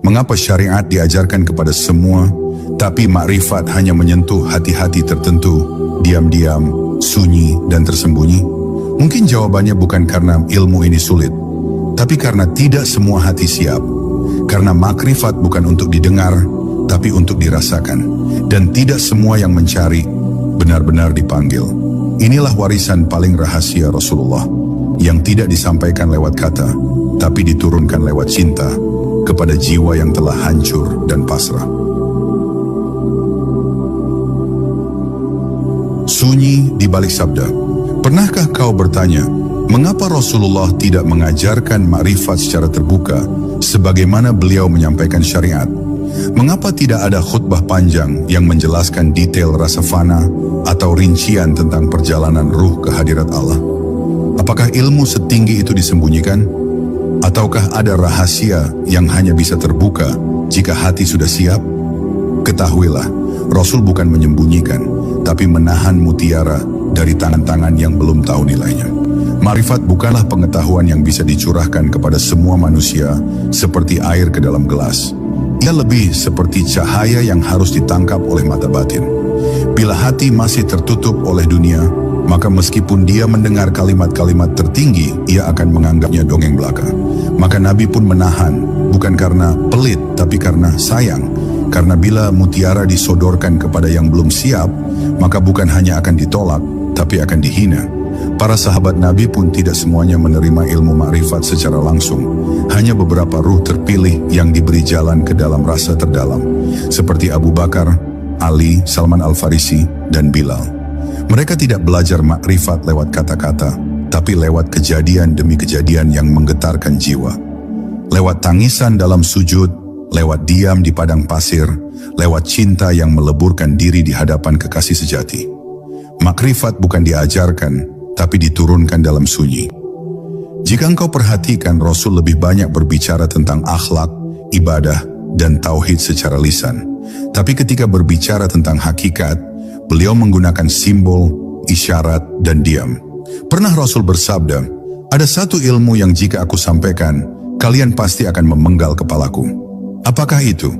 Mengapa syariat diajarkan kepada semua, tapi makrifat hanya menyentuh hati-hati tertentu, diam-diam, sunyi, dan tersembunyi? Mungkin jawabannya bukan karena ilmu ini sulit, tapi karena tidak semua hati siap. Karena makrifat bukan untuk didengar, tapi untuk dirasakan. Dan tidak semua yang mencari benar-benar dipanggil. Inilah warisan paling rahasia Rasulullah, yang tidak disampaikan lewat kata, tapi diturunkan lewat cinta kepada jiwa yang telah hancur dan pasrah. Sunyi di balik sabda. Pernahkah kau bertanya, mengapa Rasulullah tidak mengajarkan makrifat secara terbuka sebagaimana beliau menyampaikan syariat? Mengapa tidak ada khutbah panjang yang menjelaskan detail rasa fana atau rincian tentang perjalanan ruh ke hadirat Allah? Apakah ilmu setinggi itu disembunyikan? Ataukah ada rahasia yang hanya bisa terbuka jika hati sudah siap? Ketahuilah, Rasul bukan menyembunyikan, tapi menahan mutiara dari tangan-tangan yang belum tahu nilainya. Makrifat bukanlah pengetahuan yang bisa dicurahkan kepada semua manusia seperti air ke dalam gelas. Ia lebih seperti cahaya yang harus ditangkap oleh mata batin. Bila hati masih tertutup oleh dunia, maka meskipun dia mendengar kalimat-kalimat tertinggi, ia akan menganggapnya dongeng belaka. Maka Nabi pun menahan, bukan karena pelit, tapi karena sayang. Karena bila mutiara disodorkan kepada yang belum siap, maka bukan hanya akan ditolak, tapi akan dihina. Para sahabat Nabi pun tidak semuanya menerima ilmu makrifat secara langsung. Hanya beberapa ruh terpilih yang diberi jalan ke dalam rasa terdalam, seperti Abu Bakar, Ali, Salman Al-Farisi, dan Bilal. Mereka tidak belajar makrifat lewat kata-kata, tapi lewat kejadian demi kejadian yang menggetarkan jiwa. Lewat tangisan dalam sujud, lewat diam di padang pasir, lewat cinta yang meleburkan diri di hadapan kekasih sejati. Makrifat bukan diajarkan, tapi diturunkan dalam sunyi. Jika engkau perhatikan, Rasul lebih banyak berbicara tentang akhlak, ibadah, dan tauhid secara lisan. Tapi ketika berbicara tentang hakikat, beliau menggunakan simbol, isyarat, dan diam. Pernah Rasul bersabda, ada satu ilmu yang jika aku sampaikan, kalian pasti akan memenggal kepalaku. Apakah itu?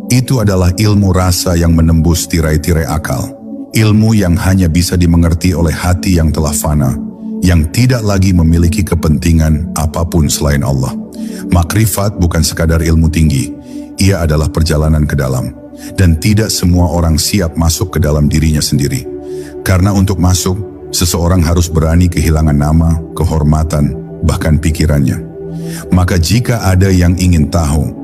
Itu adalah ilmu rasa yang menembus tirai-tirai akal. Ilmu yang hanya bisa dimengerti oleh hati yang telah fana, yang tidak lagi memiliki kepentingan apapun selain Allah. Makrifat bukan sekadar ilmu tinggi, ia adalah perjalanan ke dalam. Dan tidak semua orang siap masuk ke dalam dirinya sendiri. Karena untuk masuk, seseorang harus berani kehilangan nama, kehormatan, bahkan pikirannya. Maka jika ada yang ingin tahu